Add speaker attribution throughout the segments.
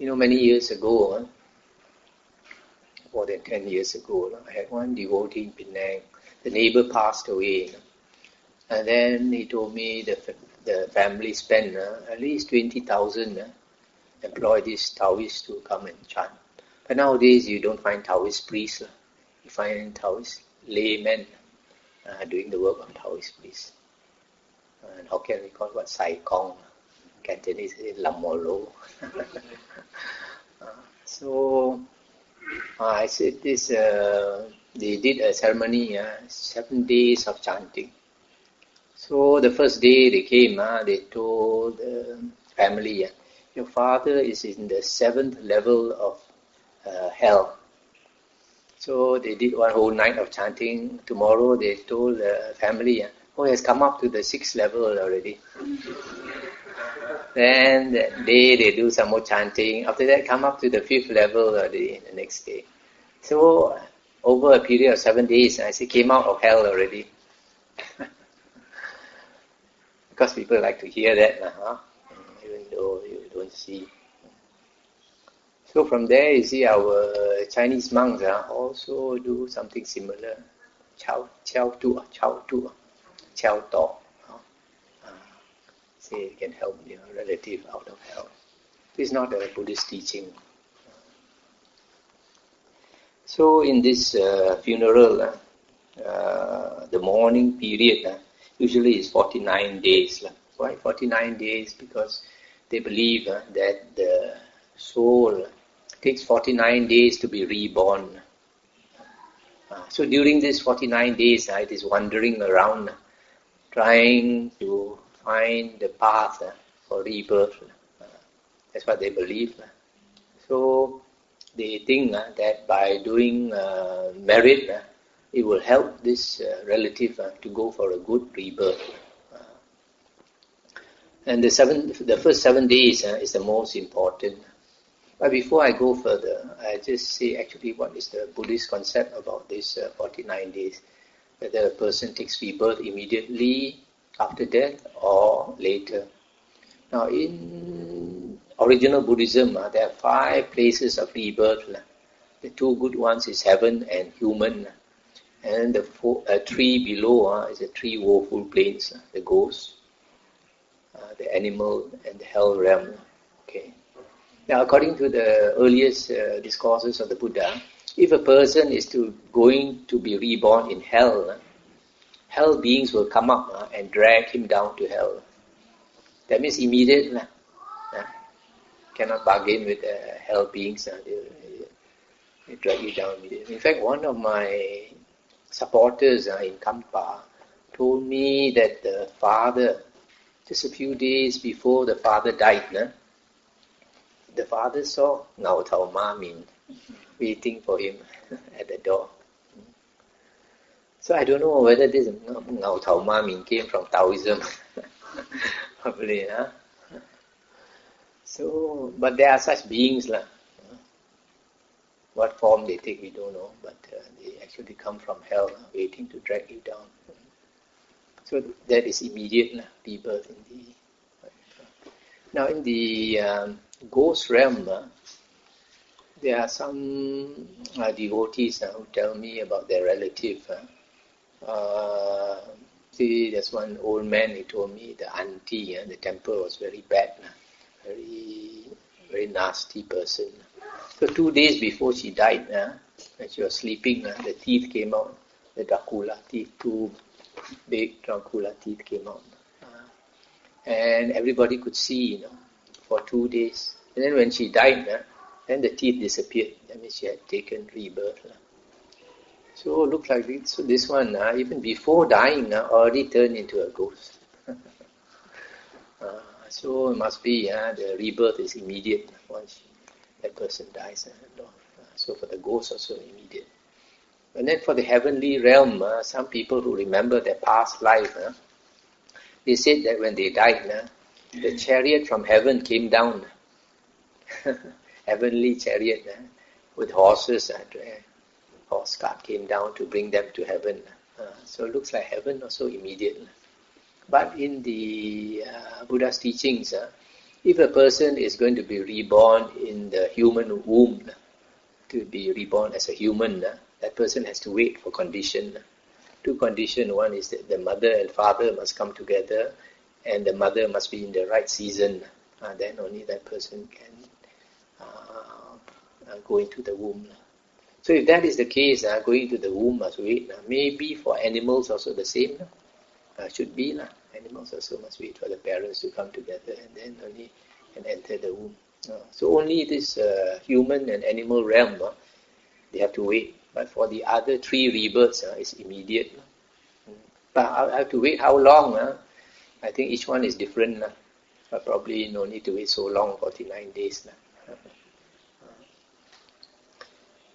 Speaker 1: Many years ago, more than 10 years ago, I had one devotee in Penang. The neighbor passed away. And then he told me the family spent at least 20,000 employ these Taoists to come and chant. But nowadays you don't find Taoist priests. You find Taoist laymen doing the work of Taoist priests. And Hokkien we call what? Sai Kong. Cantonese is Lamolo. So I said this, they did a ceremony, 7 days of chanting. So the first day they came, they told the family, your father is in the 7th level of hell. So they did one whole night of chanting. Tomorrow they told the family, he has come up to the 6th level already. Then that day they do some more chanting. After that come up to the 5th level the next day. So over a period of 7 days, I say came out of hell already. Because people like to hear that, even though you don't see. So from there, you see our Chinese monks also do something similar. Chao tu. Say it can help relative out of hell. This is not a Buddhist teaching. So in this funeral, the mourning period usually is 49 days. Why 49 days? Because they believe that the soul takes 49 days to be reborn. So during this 49 days, it is wandering around, trying to find the path for rebirth. That's what they believe. So they think that by doing merit, it will help this relative to go for a good rebirth. And the first 7 days is the most important. But before I go further, I just say actually what is the Buddhist concept about this 49 days. Whether a person takes rebirth immediately after death or later. Now in original Buddhism, there are 5 places of rebirth. The 2 good ones is heaven and human. And the 3 below is the 3 woeful planes, the ghost, the animal and the hell realm. Okay. Now according to the earliest discourses of the Buddha, if a person is going to be reborn in hell, hell beings will come up and drag him down to hell. That means immediate. Cannot bargain with hell beings. They drag you down immediately. In fact, one of my supporters in Kampa told me that the father, just a few days before the father died, the father saw Ngao Tao Ma Min waiting for him at the door. So I don't know whether this Ngao Tao Ma Min came from Taoism. Probably, So, but there are such beings. What form they take, we don't know. But they actually come from hell, waiting to drag you down. So that is immediate rebirth in the... Now in the ghost realm, there are some devotees who tell me about their relative. See, there's one old man who told me the auntie, the temper was very bad, very, very nasty person. So 2 days before she died, when she was sleeping, the teeth came out, the Dracula teeth, 2 big Dracula teeth came out. And everybody could see, for 2 days. And then when she died, then the teeth disappeared. That means she had taken rebirth. So it looks like this. So this one, even before dying, already turned into a ghost. So it must be the rebirth is immediate once that person dies. So for the ghost also immediate. And then for the heavenly realm, some people who remember their past life, they said that when they died, the chariot from heaven came down. Heavenly chariot with horses. Horse cart came down to bring them to heaven. So it looks like heaven also immediate. But in the Buddha's teachings, If a person is going to be reborn in the human womb, to be reborn as a human, that person has to wait for condition. Two conditions. One is that the mother and father must come together, and the mother must be in the right season. Then only that person can go into the womb. So if that is the case, going to the womb must wait. Maybe for animals also the same. Should be. Animals also must wait for the parents to come together and then only can enter the womb. So only this human and animal realm, they have to wait. But for the other three rebirths, it's immediate. But I have to wait how long? I think each one is different. But probably no need to wait so long, 49 days.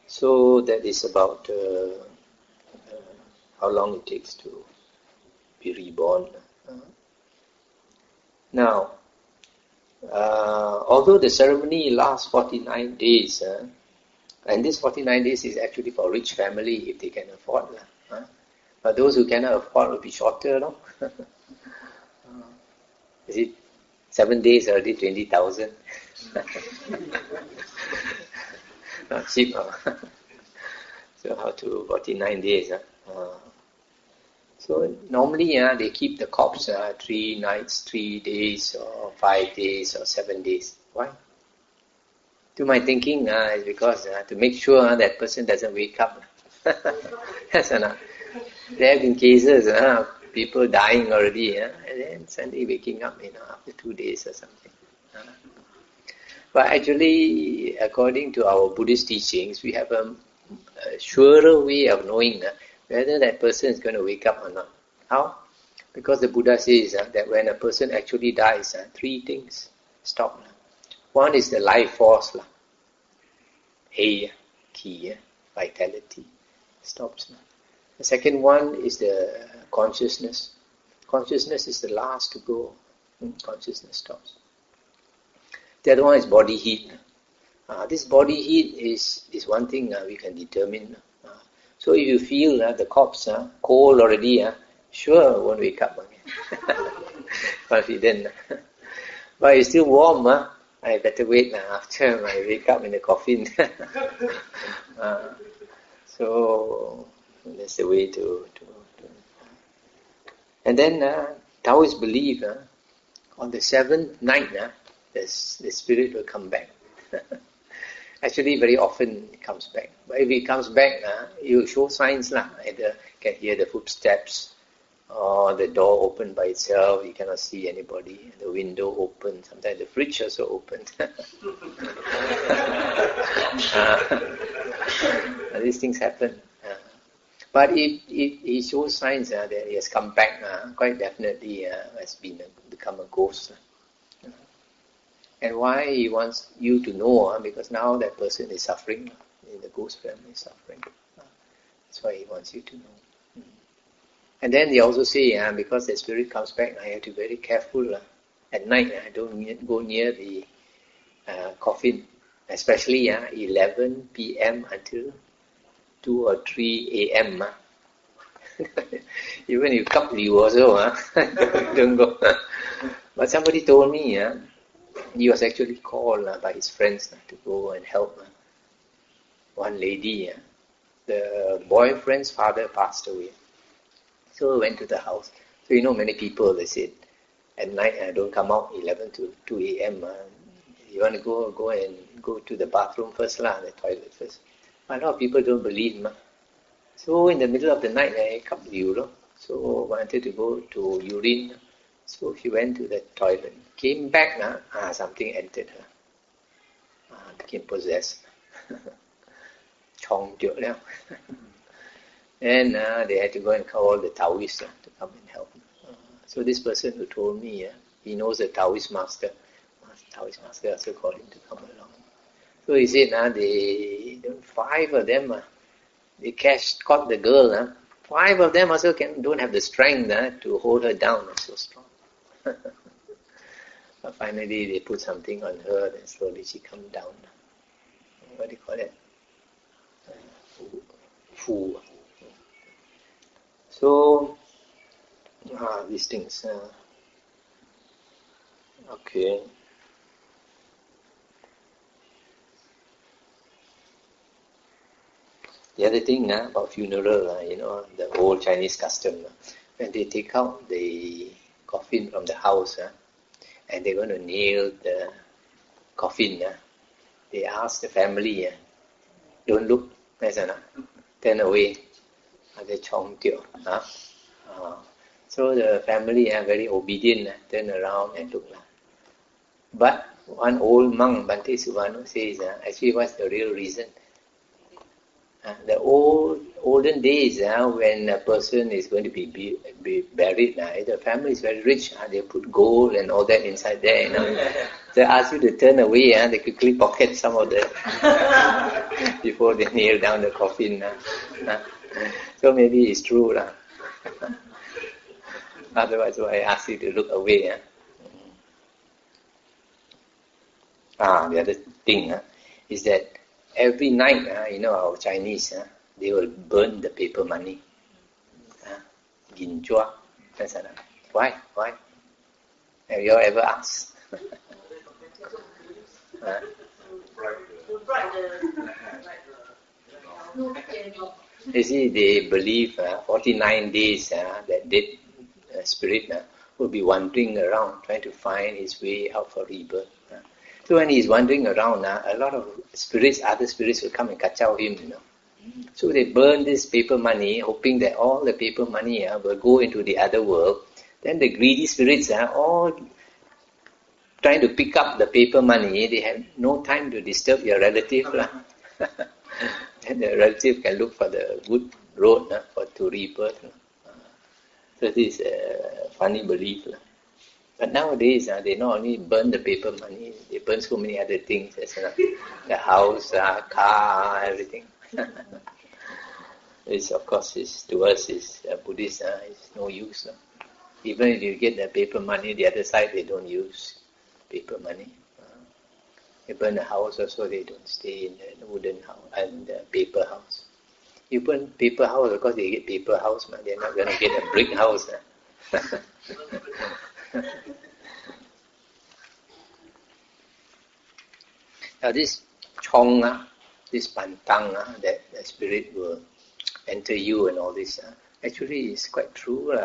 Speaker 1: So that is about how long it takes to be reborn. Now, although the ceremony lasts 49 days, and this 49 days is actually for rich family if they can afford. But those who cannot afford will be shorter. No? Is it 7 days already 20,000? Not cheap. So how to 49 days? So normally they keep the corpse 3 nights, 3 days, or 5 days, or 7 days. Why? To my thinking, is because to make sure that person doesn't wake up. Yes or not? There have been cases, people dying already, and then suddenly waking up, after 2 days or something. But actually, according to our Buddhist teachings, we have a surer way of knowing whether that person is going to wake up or not. How? Because the Buddha says that when a person actually dies, 3 things stop. One is the life force, ki, vitality, stops. The second one is the consciousness. Consciousness is the last to go. Consciousness stops. The other one is body heat. This body heat is one thing we can determine. So if you feel the corpse cold already, sure won't wake up again. Confident. But it's still warm, I better wait after I wake up in the coffin. So that's the way to. And then Taoists believe on the 7th night the spirit will come back. Actually, very often it comes back. But if it comes back, you show signs. Either can hear the footsteps, or the door open by itself. You cannot see anybody. The window open. Sometimes the fridge also open. These things happen. But if he shows signs that he has come back, quite definitely has become a ghost. And why he wants you to know? Because now that person is suffering. The ghost family is suffering. That's why he wants you to know. And then they also say, because the spirit comes back, I have to be very careful. At night, I don't go near the coffin. Especially 11 p.m. until 2 or 3 a.m. Even if you cup you also, don't go. But somebody told me, he was actually called by his friends to go and help one lady. The boyfriend's father passed away. So we went to the house. So many people, they said, at night, don't come out 11 to 2 a.m. You want to go to the bathroom first, the toilet first. But a lot of people don't believe. So in the middle of the night, I come to you. So wanted to go to urine. So she went to the toilet. Came back, something entered her. Became possessed. Chong Tio Liao. And they had to go and call the Taoists to come and help. So this person who told me, he knows the Taoist master. Taoist master also called him to come along. So he said, 5 of them, they caught the girl. 5 of them also don't have the strength to hold her down. So strong. But finally, they put something on her, and slowly she come down. What do you call it? Fu. So, these things. Okay. The other thing about funeral, the old Chinese custom, when they take out the coffin from the house, and they're going to nail the coffin, they ask the family, don't look, turn away. So the family are very obedient, turn around and look. But one old monk, Bhante Suvano, says, actually what's the real reason? The olden days, when a person is going to be buried, the family is very rich. They put gold and all that inside there. They ask you to turn away. They quickly pocket some of that before they nail down the coffin. So maybe it's true. Otherwise, I ask you to look away. The other thing is that every night, our Chinese, they will burn the paper money. Ginchua. Why? Have you ever asked? You see, they believe 49 days that dead spirit will be wandering around trying to find his way out for rebirth. So when he's wandering around, a lot of other spirits will come and kachao him, So they burn this paper money, hoping that all the paper money will go into the other world. Then the greedy spirits are all trying to pick up the paper money. They have no time to disturb your relative. And the relative can look for the good road to rebirth. So this is a funny belief. But nowadays, they not only burn the paper money, they burn so many other things, the house, car, everything. This, of course, to us, is Buddhist, it's no use. Even if you get the paper money, the other side, they don't use paper money. They burn the house also, they don't stay in the wooden house and the paper house. You burn paper house because they get paper house, they're not going to get a brick house. Now this chong, this pantang, that the spirit will enter you and all this, actually is quite true.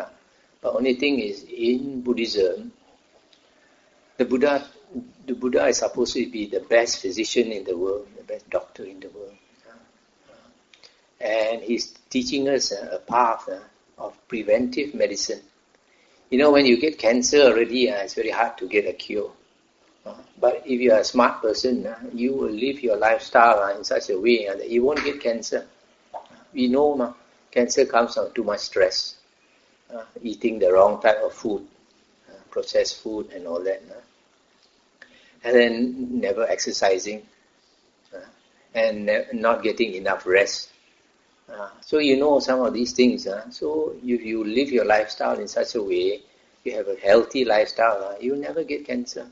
Speaker 1: But only thing is, in Buddhism, the Buddha is supposed to be the best physician in the world, the best doctor in the world. And he's teaching us a path of preventive medicine. When you get cancer already, it's very hard to get a cure. But if you are a smart person, you will live your lifestyle in such a way that you won't get cancer. We know cancer comes from too much stress, eating the wrong type of food, processed food and all that. And then never exercising, and not getting enough rest. So some of these things. So if you live your lifestyle in such a way, you have a healthy lifestyle, you never get cancer.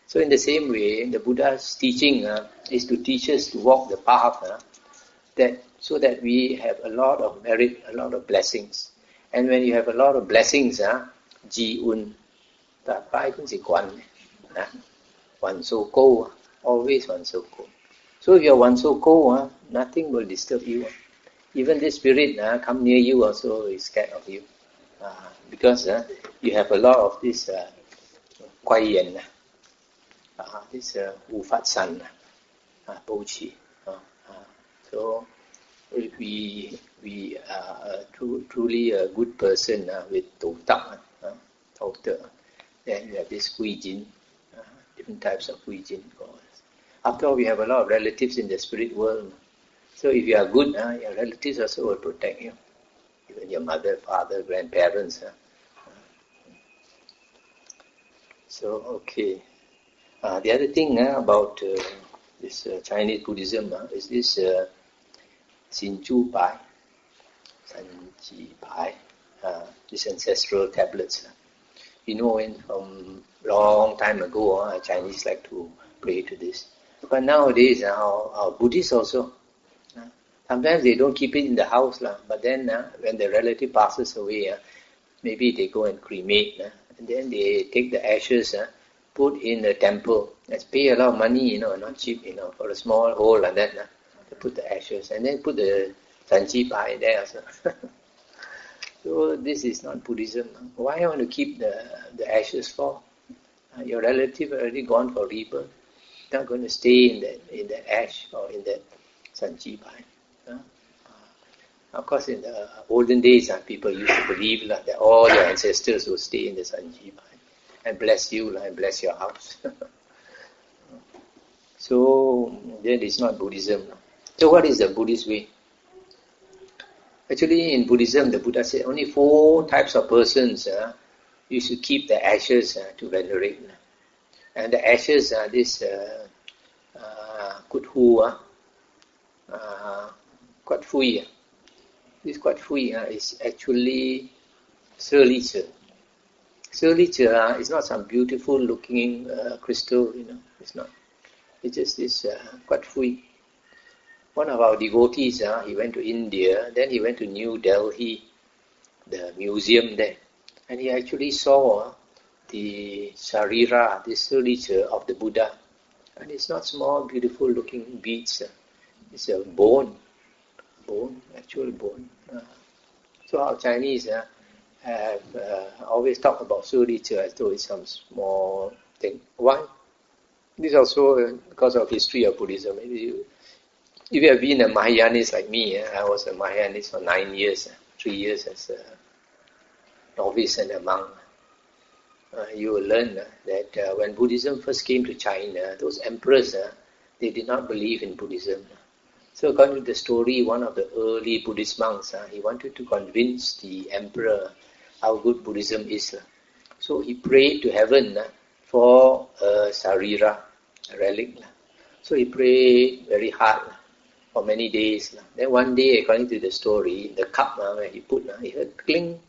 Speaker 1: So in the same way, the Buddha's teaching is to teach us to walk the path so that we have a lot of merit, a lot of blessings. And when you have a lot of blessings, ji un, ta pai kun si quan, one so go, always one so go. So if you're one so go, nothing will disturb you. Even the spirit come near you also is scared of you. Because you have a lot of this Kuai Yin, this Wu Fat San, Bo Chi. So if we are truly a good person with Tau Tak, then we have this Hui Jin, different types of Hui Jin. After all, we have a lot of relatives in the spirit world. So if you are good, your relatives also will protect you. Even your mother, father, grandparents. So, okay. The other thing about this Chinese Buddhism is this Xin Chu Pai, San Ji Pai, these ancestral tablets. When from long time ago, Chinese like to pray to this. But nowadays, our Buddhists also, sometimes they don't keep it in the house, but then when the relative passes away, maybe they go and cremate, and then they take the ashes, put in the temple. Let's pay a lot of money, not cheap, for a small hole like that. to put the ashes, and then put the sanji pai there also. So this is not Buddhism. Why I want to keep the ashes for? Your relative already gone for rebirth. Not going to stay in that ash or in that sanji pai. Of course, in the olden days, people used to believe that all your ancestors will stay in the sanji pai and bless you and bless your house. So that is not Buddhism. So what is the Buddhist way? Actually, in Buddhism, the Buddha said only 4 types of persons you should keep the ashes to venerate. And the ashes are this kuthu, quat fui. This quat fui is actually selice. Selice is not some beautiful looking crystal, it's not. It's just this quat fui. One of our devotees, he went to India, then he went to New Delhi, the museum there, and he actually saw the sarira, the selice of the Buddha. And it's not small, beautiful looking beads. It's a bone, actual bone. So our Chinese have always talk about selice as though it's some small thing. Why? This is also because of history of Buddhism. If you have been a Mahayanist like me, I was a Mahayanist for 9 years, 3 years as a novice and a monk. You will learn that when Buddhism first came to China, those emperors, they did not believe in Buddhism. So according to the story, one of the early Buddhist monks, he wanted to convince the emperor how good Buddhism is. So he prayed to heaven for a sarira, a relic. So he prayed very hard for many days. Then one day, according to the story, the cup where he put, he heard cling.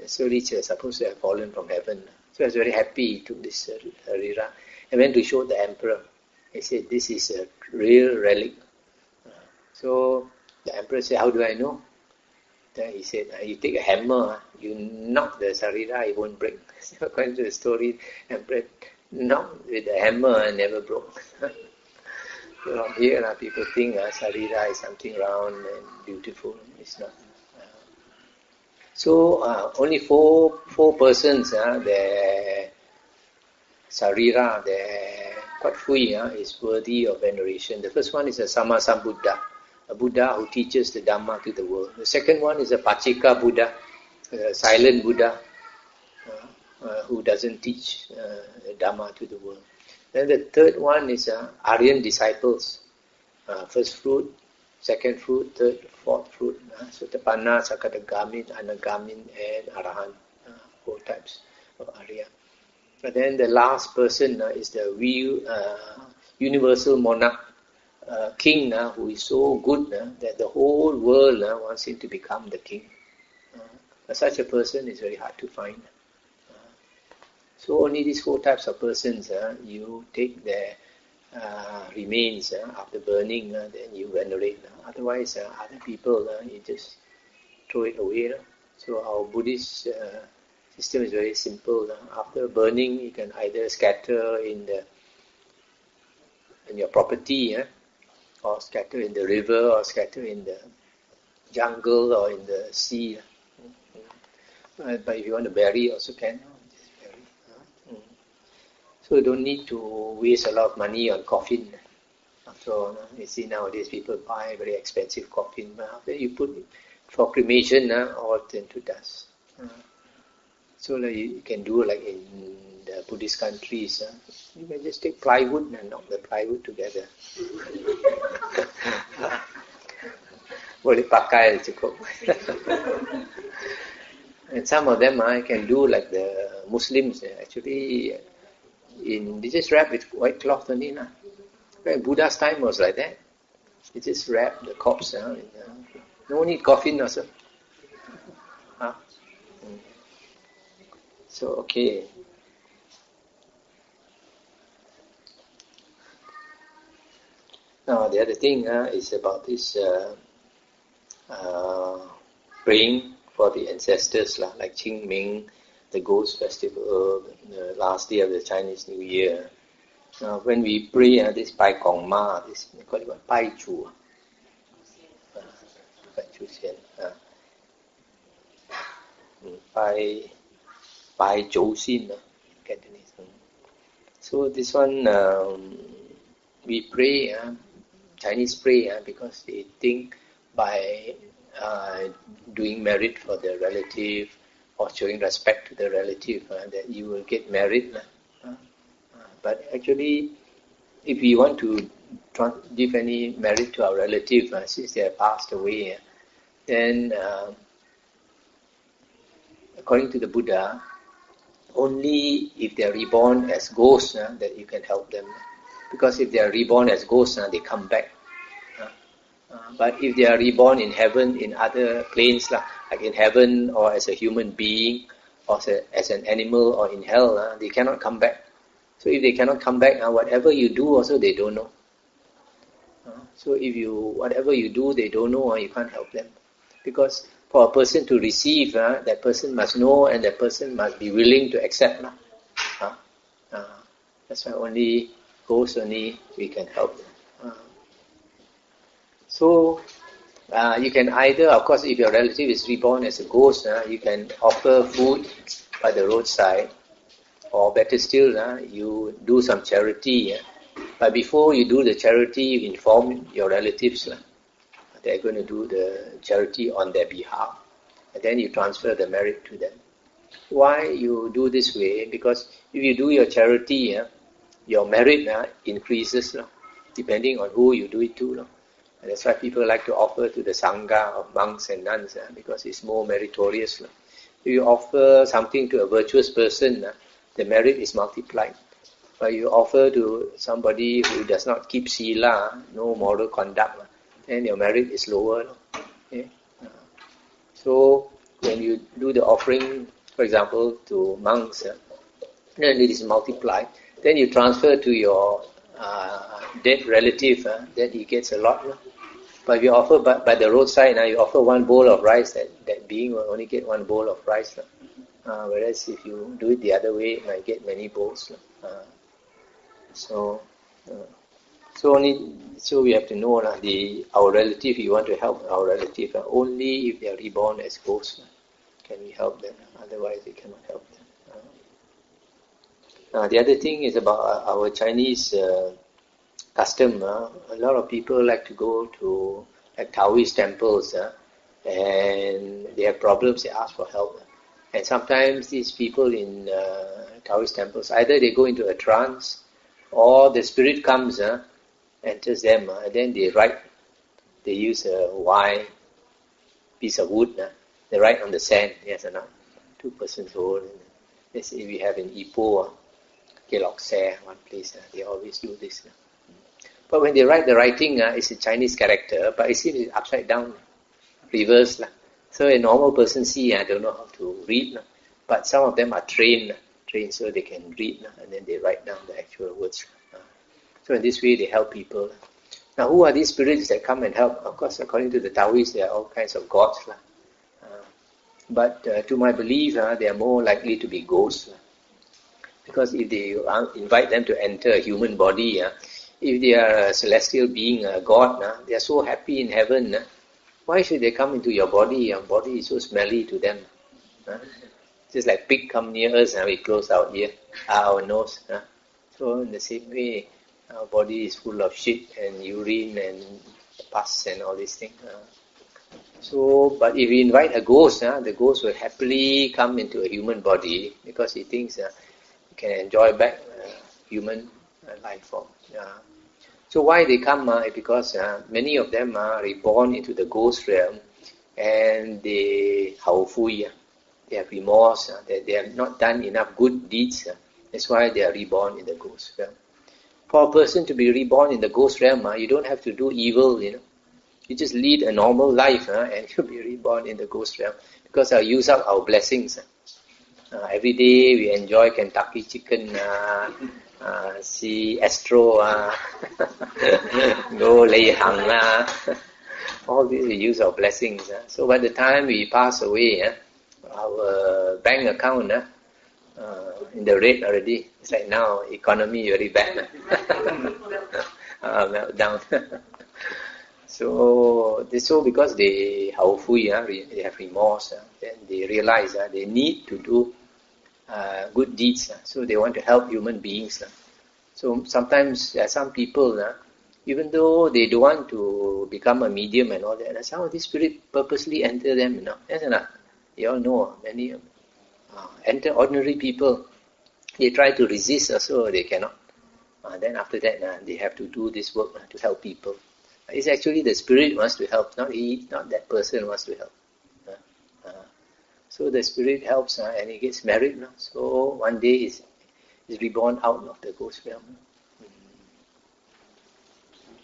Speaker 1: Selice is supposed to have fallen from heaven. So he was very happy. He took this sarira and went to show the emperor. He said, this is a real relic. So the emperor said, how do I know? Then he said, you take a hammer, you knock the sarira, it won't break. So according to the story, the emperor knocked with the hammer and never broke. So here people think sarira is something round and beautiful. It's not. So only four persons, their sarira, their quat fui is worthy of veneration. The first one is a Sammasambuddha, a Buddha who teaches the Dhamma to the world. The second one is a Pachika Buddha, a silent Buddha who doesn't teach the Dhamma to the world. Then the third one is Aryan disciples, first fruit, second fruit, third, fourth fruit. Sotapanna, Sakadagamin, Anagamin, and Arahant, 4 types of Arya. But then the last person is the real universal monarch, king who is so good that the whole world wants him to become the king. Such a person is very hard to find. So only these 4 types of persons, you take their remains after burning, then you venerate. Otherwise, other people, you just throw it away. So our Buddhist system is very simple. After burning, you can either scatter in your property, or scatter in the river, or scatter in the jungle, or in the sea. But if you want to bury, also can. So you don't need to waste a lot of money on coffin. After all, you see nowadays people buy very expensive coffin. But after you put it for cremation, all turn to dust. So you can do like in the Buddhist countries. You can just take plywood and knock the plywood together. Boleh pakai cukup. And some of them can do like the Muslims actually. They just wrap with white cloth only. In Buddha's time was like that. They just wrap the corpse. No need coffin also. So, okay. Now, the other thing is about this praying for the ancestors, like Qingming, the Ghost Festival, the last day of the Chinese New Year. when we pray, this Pai Kong Ma, this we call it what? Pai Chu. Pai Chu Xian. Pai Zhou Xin, Cantonese. So this one, we pray, Chinese pray, because they think by doing merit for the relative or showing respect to the relative that you will get merit. But actually, if we want to give any merit to our relative since they have passed away, then according to the Buddha, only if they are reborn as ghosts that you can help them. Because if they are reborn as ghosts, they come back. But if they are reborn in heaven, in other planes, like in heaven or as a human being or as an animal or in hell, they cannot come back. So if they cannot come back, whatever you do also they don't know. So whatever you do, they don't know, you can't help them. Because for a person to receive, that person must know and that person must be willing to accept. That's why only we can help them. So you can either, of course, if your relative is reborn as a ghost, you can offer food by the roadside, or better still, you do some charity. But before you do the charity, you inform your relatives they're going to do the charity on their behalf, and then you transfer the merit to them. Why you do this way? Because if you do your charity, your merit increases depending on who you do it to. And that's why people like to offer to the Sangha of monks and nuns because it's more meritorious. If you offer something to a virtuous person, the merit is multiplied. But you offer to somebody who does not keep sila, no moral conduct, then your merit is lower. Okay? So when you do the offering, for example, to monks, then it is multiplied. Then you transfer to your dead relative, then he gets a lot. But if you offer by the roadside, you offer one bowl of rice, that being will only get one bowl of rice. Whereas if you do it the other way, you might get many bowls. So we have to know our relative. You want to help our relative only if they are reborn as ghosts. Can we help them? Otherwise, we cannot help them. The other thing is about our Chinese custom. A lot of people like to go to Taoist temples, and they have problems. They ask for help, and sometimes these people in Taoist temples, either they go into a trance, or the spirit comes, enters them, and then they write. They use a wire, piece of wood. They write on the sand. Yes or not? 2 persons hold. Let's say we have in Ipoh, Kelokse, one place. They always do this. But when they write the writing, it's a Chinese character, but it seems upside down, reversed. So a normal person don't know how to read. But some of them are trained so they can read, and then they write down the actual words. So in this way, they help people. Now, who are these spirits that come and help? Of course, according to the Taoists, there are all kinds of gods. But to my belief, they are more likely to be ghosts. Because if they invite them to enter a human body, if they are a celestial being, a god, they are so happy in heaven. Why should they come into your body? Your body is so smelly to them. Just like pig come near us, we close our ear, our nose. So in the same way, our body is full of shit and urine and pus and all these things. But if we invite a ghost, the ghost will happily come into a human body because he thinks he can enjoy back human life form. So why they come? Because many of them are reborn into the ghost realm, and they they have remorse, that they have not done enough good deeds. That's why they are reborn in the ghost realm. For a person to be reborn in the ghost realm, you don't have to do evil, You just lead a normal life, and you'll be reborn in the ghost realm. Because I'll use up our blessings. Every day we enjoy Kentucky chicken, see Astro, go lay hang, all these we use our blessings. So by the time we pass away, our bank account in the red already. It's like now, economy very bad. Meltdown. So because they they have remorse, then they realize they need to do good deeds. So they want to help human beings. So sometimes there are some people, even though they don't want to become a medium and all that, some of the spirit purposely enter them. Yes or not? You all know many enter ordinary people. They try to resist, so they cannot. Then after that, they have to do this work to help people. It's actually the spirit wants to help, not that person wants to help. So the spirit helps, and he gets married. So one day is reborn out of the ghost realm.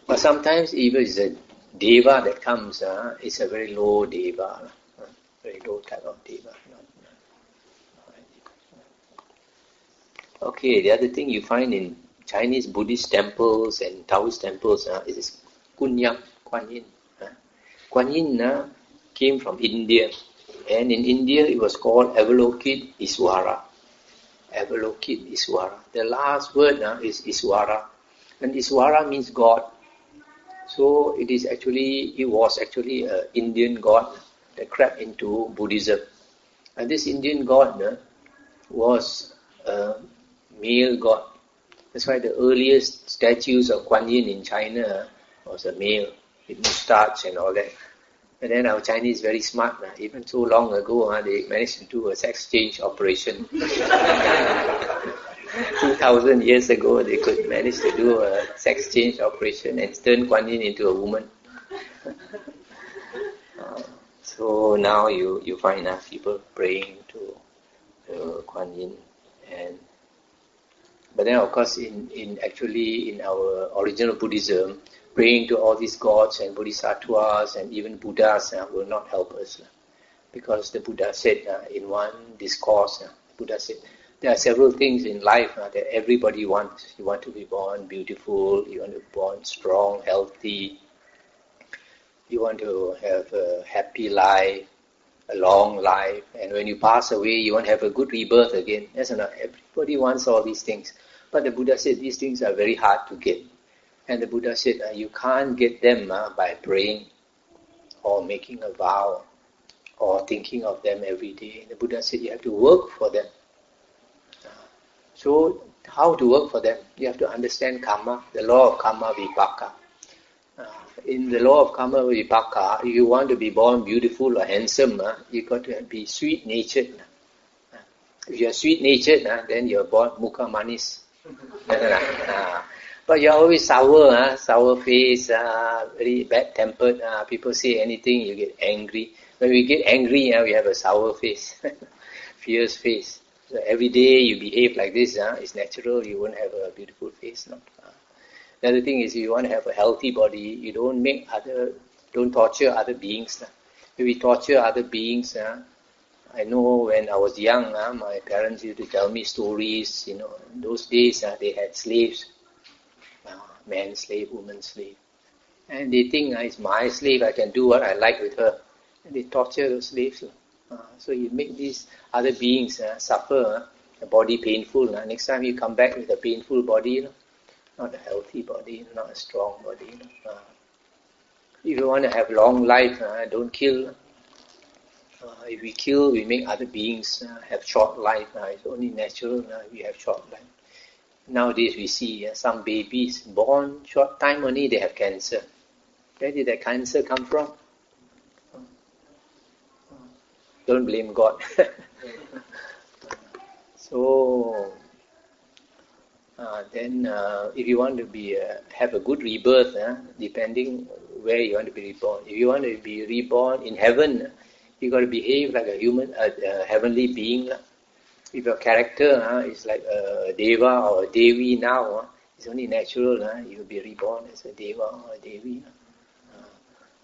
Speaker 1: But sometimes even it's a deva that comes, it's a very low deva, very low type of deva. Okay, the other thing you find in Chinese Buddhist temples and Taoist temples is Kuan Yin. Kuan Yin came from India, and in India it was called Avalokit Iswara. Avalokit Iswara. The last word is Iswara, and Iswara means God. So it was actually an Indian god that crept into Buddhism, and this Indian god was a male god. That's why the earliest statues of Kuan Yin in China was a male with moustache and all that. And then our Chinese very smart. Even so long ago, they managed to do a sex change operation. 2,000 years ago, they could manage to do a sex change operation and turn Kuan Yin into a woman. So now you find people praying to Kuan Yin, but then of course in our original Buddhism, praying to all these gods and bodhisattvas and even Buddhas will not help us, because the Buddha said in one discourse, Buddha said there are several things in life that everybody wants. You want to be born beautiful, you want to be born strong, healthy, you want to have a happy life, a long life, and when you pass away, you want to have a good rebirth again. Yes or not? Everybody wants all these things. But the Buddha said these things are very hard to get. And the Buddha said you can't get them by praying or making a vow or thinking of them every day. The Buddha said you have to work for them. So how to work for them? You have to understand karma, the law of karma vipaka. In the law of karma vipaka, if you want to be born beautiful or handsome, you got to be sweet-natured. If you are sweet-natured, then you are born mukha manis. But you are always sour face, very bad-tempered. People say anything, you get angry. When we get angry, we have a sour face, fierce face. So every day you behave like this, it's natural, you won't have a beautiful face. No? The other thing is, if you want to have a healthy body, you don't torture other beings. If we torture other beings, I know when I was young, my parents used to tell me stories. In those days they had slaves, man slave, woman slave, and they think it's my slave. I can do what I like with her, and they torture those slaves. So you make these other beings suffer, a body painful. Next time you come back with a painful body, not a healthy body, not a strong body. If you want to have long life, don't kill. If we kill, we make other beings have short life. It's only natural we have short life. Nowadays we see some babies born short time only, they have cancer. Where did that cancer come from? Don't blame God. So then if you want to have a good rebirth, depending where you want to be reborn. If you want to be reborn in heaven, you got to behave like a heavenly being. If your character is like a deva or a devi now, it's only natural. You'll be reborn as a deva or a devi.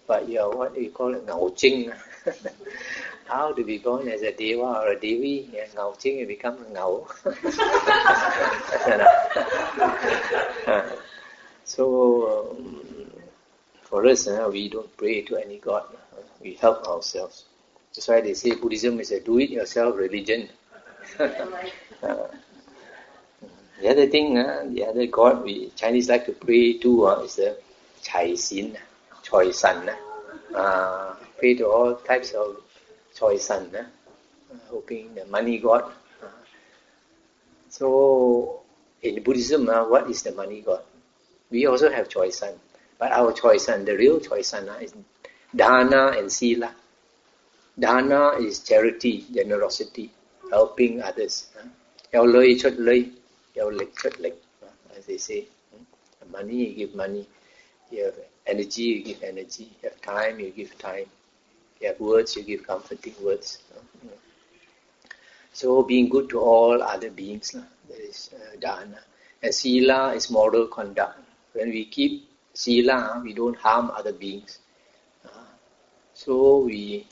Speaker 1: But you're what you call it, ngao ching. How to be born as a deva or a devi? Ngao ching, you become a ngao. So for us, we don't pray to any god. We help ourselves. That's why they say Buddhism is a do-it-yourself religion. The other thing, the other god we Chinese like to pray to is the Chai Sin, Choi San. Pray to all types of Choi San, hoping the money god. So in Buddhism, what is the money god? We also have Choi San, but our Choi San, the real Choi San, is Dana and Sila. Dana is charity, generosity, helping others. Eo loi chot loi, eo lek chot lek, as they say. Money, you give money. You have energy, you give energy. You have time, you give time. You have words, you give comforting words. So being good to all other beings, that is dana. And sila is moral conduct. When we keep sila, we don't harm other beings. So we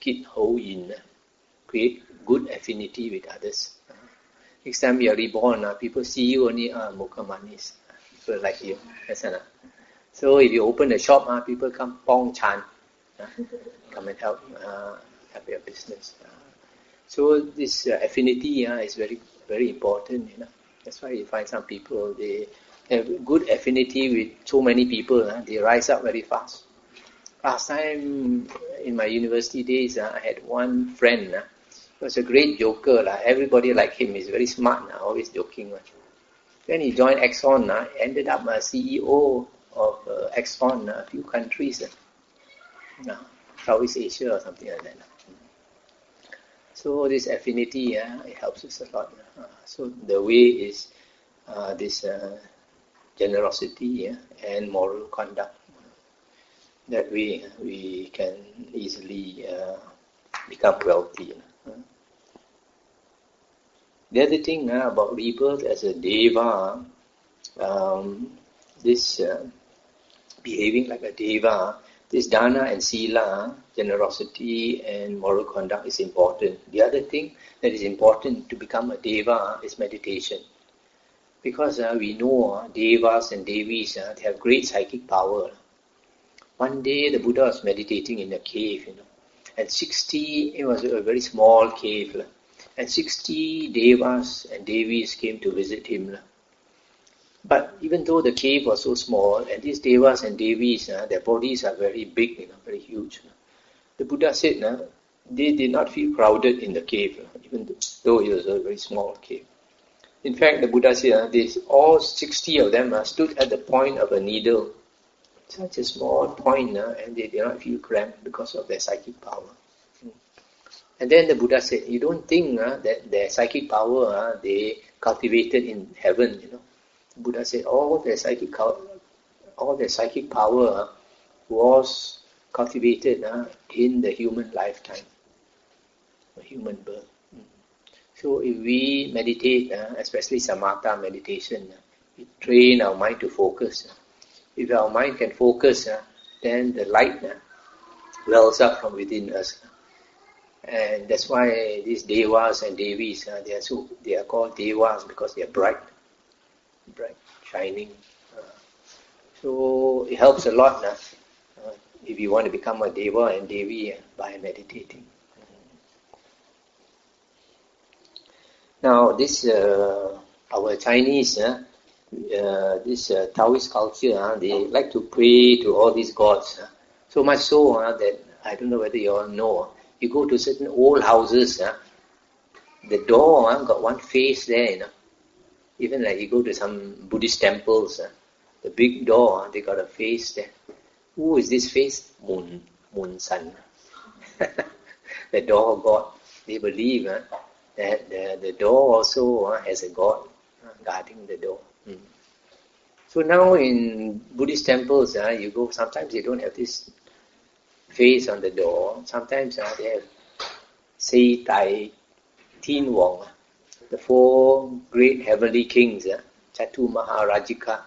Speaker 1: keep whole yin, create good affinity with others. Next time you are reborn, people see you only mukha manis, people like you. So if you open a shop, people come pong chan, come and help your business. So this affinity is very, very important. That's why you find some people, they have good affinity with so many people. They rise up very fast. Last time in my university days, I had one friend. He was a great joker. Everybody liked him. He's very smart, always joking. Then he joined Exxon, ended up a CEO of Exxon, a few countries, Southeast Asia or something like that. So this affinity, it helps us a lot. So the way is this generosity and moral conduct. That way we can easily become wealthy. The other thing about rebirth as a deva, this behaving like a deva, this dana and sila, generosity and moral conduct is important. The other thing that is important to become a deva is meditation. Because we know devas and devis, they have great psychic power. One day the Buddha was meditating in a cave, and it was a very small cave, and 60 devas and devis came to visit him. But even though the cave was so small, and these devas and devis, their bodies are very big, very huge. The Buddha said they did not feel crowded in the cave, even though it was a very small cave. In fact, the Buddha said all 60 of them stood at the point of a needle, such a small point, and they did not feel cramped because of their psychic power. And then the Buddha said, you don't think that their psychic power they cultivated in heaven, The Buddha said all their psychic power was cultivated in the human lifetime, the human birth. So if we meditate, especially samatha meditation, we train our mind to focus. If our mind can focus, then the light wells up from within us. And that's why these devas and devis, they are called devas because they are bright, shining. So it helps a lot if you want to become a deva and devi by meditating. Now this our Chinese, this Taoist culture, they like to pray to all these gods. So much so that I don't know whether you all know. You go to certain old houses, the door got one face there. Even like you go to some Buddhist temples, the big door, they got a face there. Who is this face? Moon Sun. The door god. They believe that the door also has a god guarding the door. So now in Buddhist temples, you go, sometimes they don't have this face on the door. Sometimes they have Sei Tai Tin Wong, the 4 great heavenly kings, Chatu Maharajika,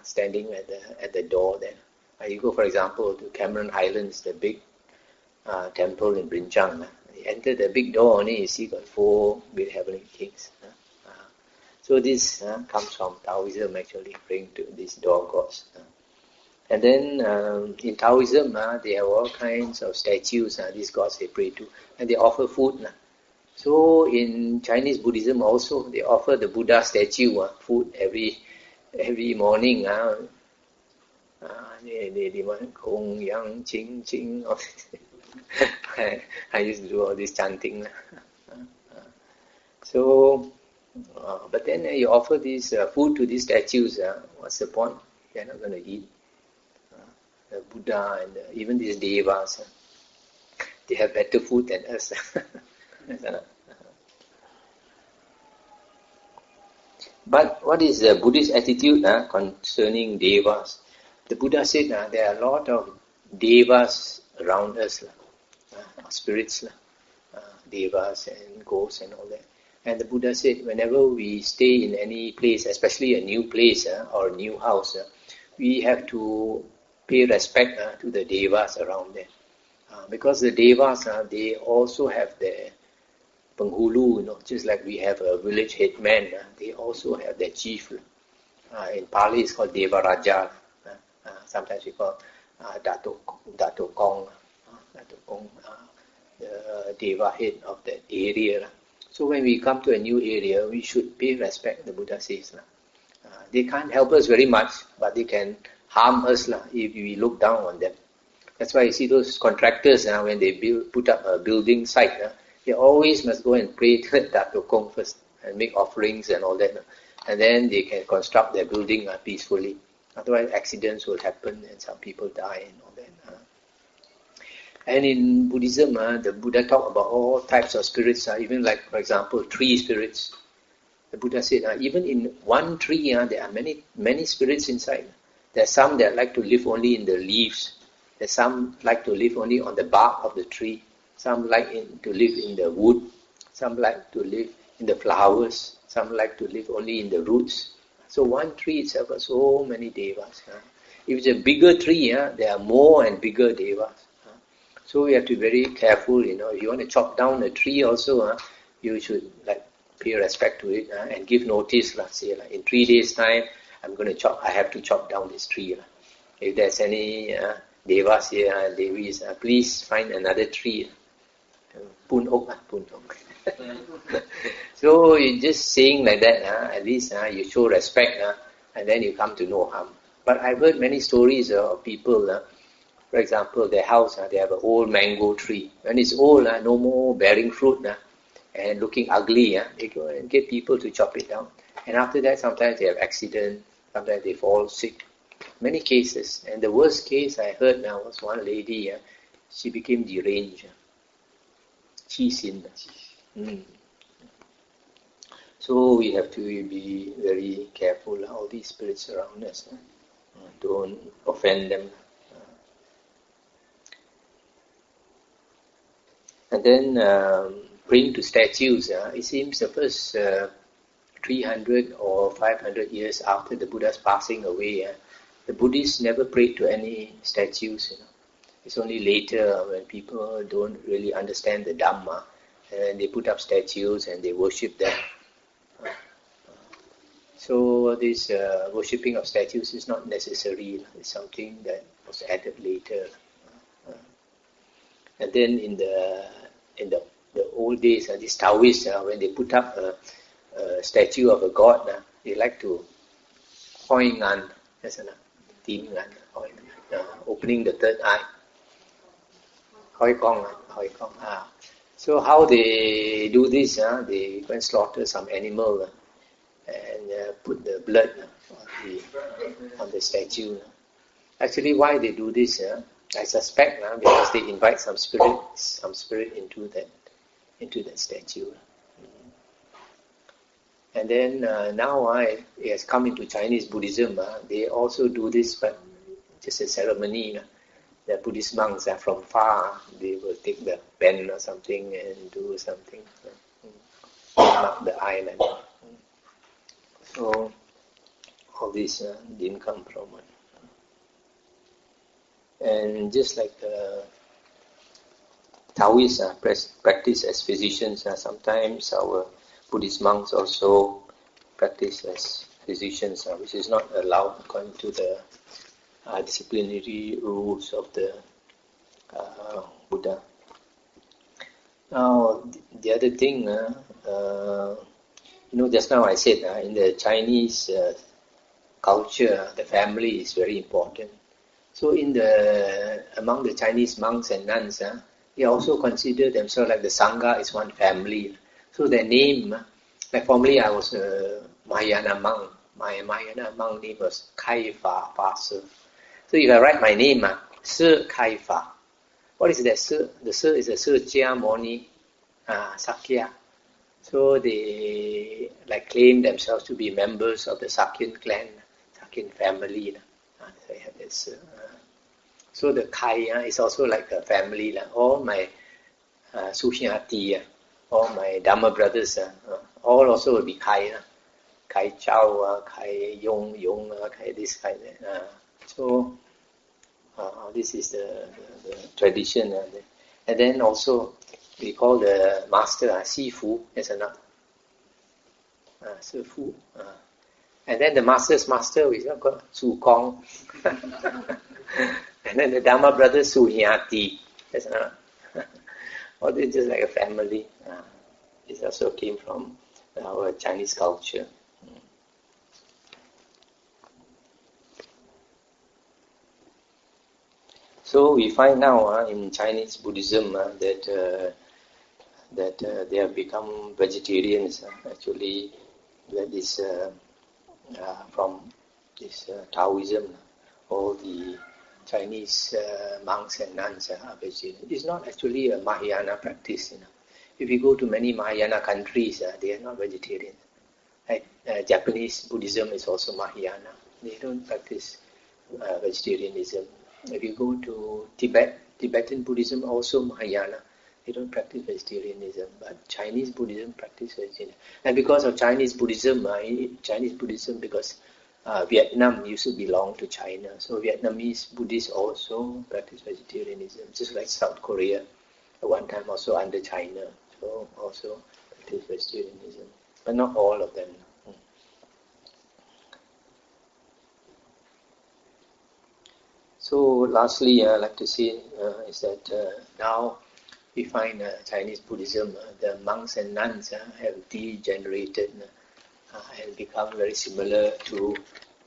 Speaker 1: standing at the door there. You go, for example, to Cameron Highlands, the big temple in Brinchang. You enter the big door, only you see got 4 great heavenly kings. So this comes from Taoism, actually, praying to these door gods. And then in Taoism, they have all kinds of statues, these gods they pray to, and they offer food. So in Chinese Buddhism also, they offer the Buddha statue food every morning. They want Kong Yang Ching Ching. I used to do all this chanting. So, but then you offer this food to these statues. What's the point? They're not going to eat. The Buddha and even these devas, they have better food than us. But what is the Buddhist attitude concerning devas? The Buddha said there are a lot of devas around us, spirits, devas and ghosts and all that. And the Buddha said whenever we stay in any place, especially a new place or a new house, we have to pay respect to the devas around there. Because the devas, they also have their penghulu, just like we have a village headman, they also have their chief. In Pali it's called Deva Raja. Sometimes we call Dato Kong, the Deva head of that area. So when we come to a new area, we should pay respect, the Buddha says. They can't help us very much, but they can harm us if we look down on them. That's why you see those contractors, when they put up a building site, they always must go and pray to Dato Kong first and make offerings and all that. And then they can construct their building peacefully. Otherwise accidents will happen and some people die and all that. And in Buddhism, the Buddha talked about all types of spirits, even like, for example, tree spirits. The Buddha said, even in one tree, there are many spirits inside. There are some that like to live only in the leaves. There are some like to live only on the bark of the tree. Some like to live in the wood. Some like to live in the flowers. Some like to live only in the roots. So one tree itself has so many devas. If it's a bigger tree, there are more and bigger devas. So we have to be very careful, If you want to chop down a tree also, you should pay respect to it and give notice. Say in 3 days' time, I have to chop down this tree. If there's any devas here, devis, please find another tree. Pun ok. So you're just saying like that, at least you show respect, and then you come to no harm. But I've heard many stories of people, for example, their house, they have an old mango tree. When it's old, no more bearing fruit, and looking ugly, they go and get people to chop it down. And after that, sometimes they have accident, sometimes they fall sick. Many cases. And the worst case I heard now was one lady, she became deranged. Qi Xin. So we have to be very careful, all these spirits around us. Don't offend them. And then praying to statues, it seems the first 300 or 500 years after the Buddha's passing away, the Buddhists never prayed to any statues. It's only later when people don't really understand the Dhamma, and they put up statues and they worship them. So this worshipping of statues is not necessary. It's something that was added later. And then in the old days, these Taoists, when they put up a statue of a god, they like to hoi ngan, opening the third eye. Hoi kong. So how they do this? They go and slaughter some animal and put the blood on the statue. Actually, why they do this? I suspect because they invite some spirit into that statue. And then now it has come into Chinese Buddhism. They also do this, but just a ceremony. The Buddhist monks from far, they will take the pen or something and do something, mark the eye like that. So all this didn't come from it. And just like Taoists practice as physicians, sometimes our Buddhist monks also practice as physicians, which is not allowed according to the disciplinary rules of the Buddha. Now, the other thing, just now I said in the Chinese culture, the family is very important. So among the Chinese monks and nuns, they also consider themselves like the Sangha is one family. So their name, like formerly I was a Mahayana monk. My Mahayana monk name was Kai Fa Fa Se. So if I write my name, Se Kai Fa. What is that Se? The Se is a Se Chia Moni Sakya. So they like claim themselves to be members of the Sakyan clan, Sakyan family. They have this. So the Kai is also like a family. All my Sushiati, all my Dhamma brothers, all also will be Kai. Kai Chao, Kai Yong, Kai this, Kai that. So this is the tradition. And then also we call the master Sifu as another. Sifu. And then the master's master is called Su Kong. And then the Dhamma brothers Su Hiati. That's another. All this is just like a family. It also came from our Chinese culture. So we find now in Chinese Buddhism that they have become vegetarians. Actually, that is from this Taoism. All the Chinese monks and nuns are vegetarian. It's not actually a Mahayana practice. If you go to many Mahayana countries, they are not vegetarian. Like Japanese Buddhism is also Mahayana. They don't practice vegetarianism. If you go to Tibetan Buddhism also Mahayana. They don't practice vegetarianism, but Chinese Buddhism practice vegetarianism. And because of Chinese Buddhism, because Vietnam used to belong to China, so Vietnamese Buddhists also practice vegetarianism, just like South Korea, at one time also under China, so also practice vegetarianism, but not all of them. So lastly, I'd like to say is that now we find Chinese Buddhism, the monks and nuns have degenerated and become very similar to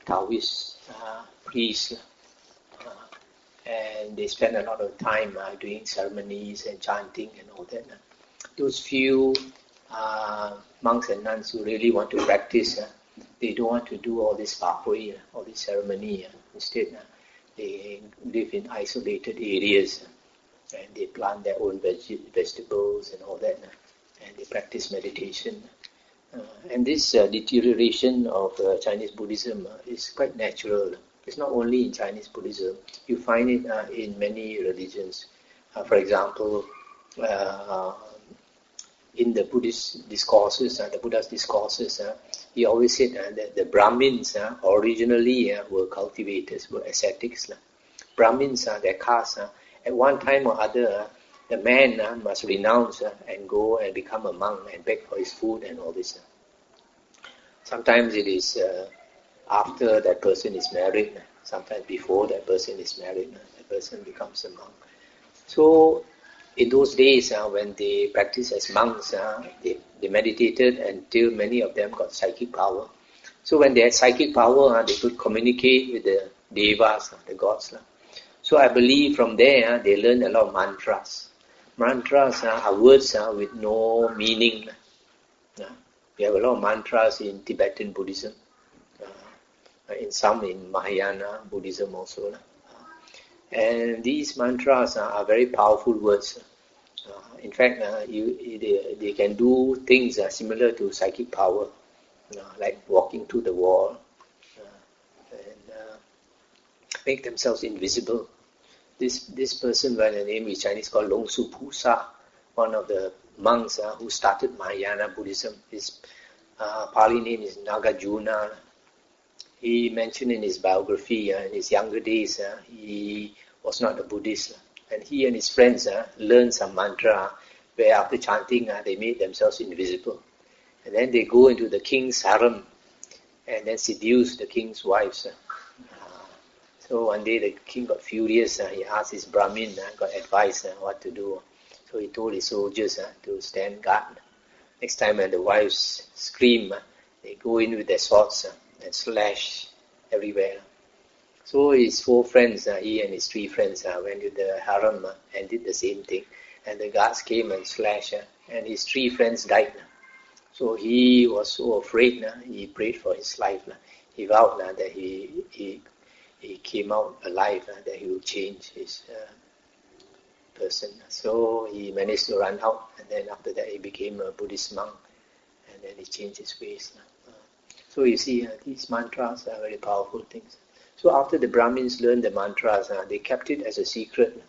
Speaker 1: Taoist priests. And they spend a lot of time doing ceremonies and chanting and all that. Those few monks and nuns who really want to practice, they don't want to do all this pathway, all this ceremony. Instead, they live in isolated areas and they plant their own vegetables and all that, and they practice meditation. And this deterioration of Chinese Buddhism is quite natural. It's not only in Chinese Buddhism. You find it in many religions. For example, in the Buddhist discourses, the Buddha's discourses, he always said that the Brahmins originally were cultivators, were ascetics. Brahmins, their caste, at one time or other, the man must renounce and go and become a monk and beg for his food and all this. Sometimes it is after that person is married. Sometimes before that person is married, that person becomes a monk. So in those days, when they practiced as monks, they meditated until many of them got psychic power. So when they had psychic power, they could communicate with the devas, the gods. So I believe from there, they learned a lot of mantras. Mantras are words with no meaning. We have a lot of mantras in Tibetan Buddhism, in Mahayana Buddhism also. And these mantras are very powerful words. In fact, they can do things similar to psychic power, like walking through the wall and make themselves invisible. This person by the name is Chinese called Long Su Pusa, one of the monks who started Mahayana Buddhism. His Pali name is Nagarjuna. He mentioned in his biography, in his younger days, he was not a Buddhist. And he and his friends learned some mantra where after chanting, they made themselves invisible. And then they go into the king's harem and then seduce the king's wives. So one day the king got furious. He asked his Brahmin, got advice what to do. So he told his soldiers to stand guard. Next time when the wives scream, they go in with their swords and slash everywhere. So his 4 friends, he and his 3 friends, went to the harem and did the same thing. And the guards came and slashed, and his 3 friends died. So he was so afraid, he prayed for his life. He vowed that he came out alive, that he would change his person. So he managed to run out, and then after that he became a Buddhist monk, and then he changed his ways. So you see, these mantras are very powerful things. So after the Brahmins learned the mantras, they kept it as a secret.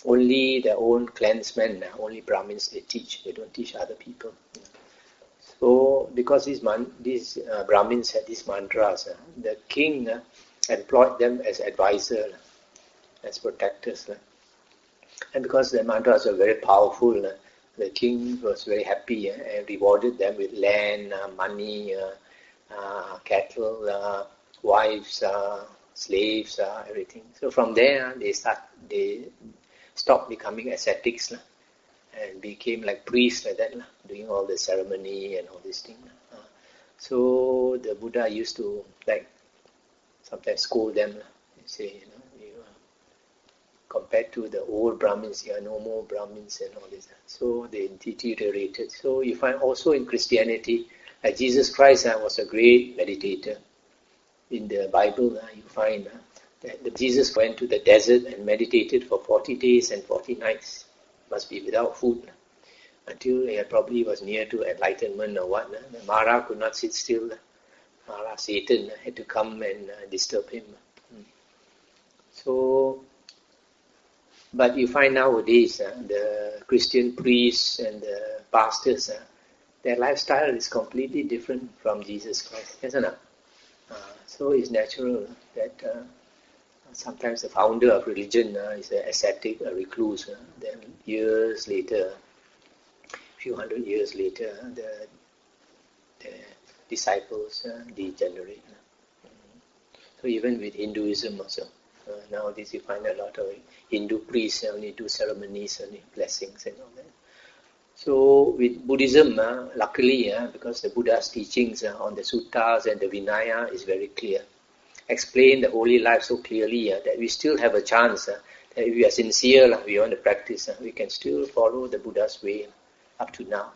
Speaker 1: Only their own clansmen, only Brahmins they teach. They don't teach other people. So because these Brahmins had these mantras, the king employed them as advisors, as protectors. And because the mantras were very powerful, the king was very happy and rewarded them with land, money, cattle, wives, slaves, everything. So from there, they stopped becoming ascetics and became like priests like that, doing all the ceremony and all these things. So the Buddha used to sometimes scold them. He say, compared to the old Brahmins, there are no more Brahmins and all this. So they deteriorated. So you find also in Christianity, Jesus Christ was a great meditator. In the Bible, you find that Jesus went to the desert and meditated for 40 days and 40 nights. Must be without food. Until he probably was near to enlightenment or what. Mara could not sit still. Mara, Satan, had to come and disturb him. So, but you find nowadays, the Christian priests and the pastors, their lifestyle is completely different from Jesus Christ, isn't it? So it's natural that sometimes the founder of religion is an ascetic, a recluse. Then years later, a few hundred years later, the disciples degenerate. So even with Hinduism also, nowadays you find a lot of Hindu priests only do ceremonies, only blessings and all that. So with Buddhism, luckily, because the Buddha's teachings on the suttas and the Vinaya is very clear, explain the holy life so clearly that we still have a chance that if we are sincere, we want to practice, we can still follow the Buddha's way up to now.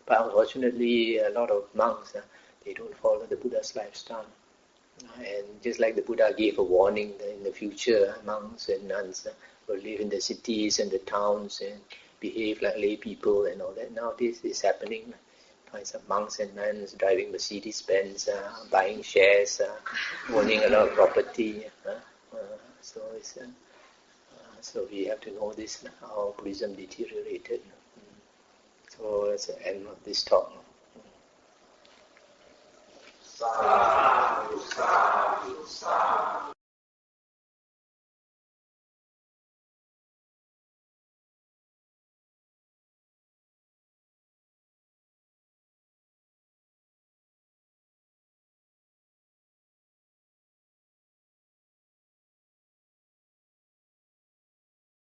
Speaker 1: But unfortunately, a lot of monks, they don't follow the Buddha's lifestyle. And just like the Buddha gave a warning that in the future, monks and nuns will live in the cities and the towns and behave like lay people and all that. Now this is happening. Find some monks and nuns driving Mercedes-Benz, buying shares, owning a lot of property. So we have to know this, how Buddhism deteriorated. So that's the end of this talk.
Speaker 2: Sadhu, sadhu, sadhu.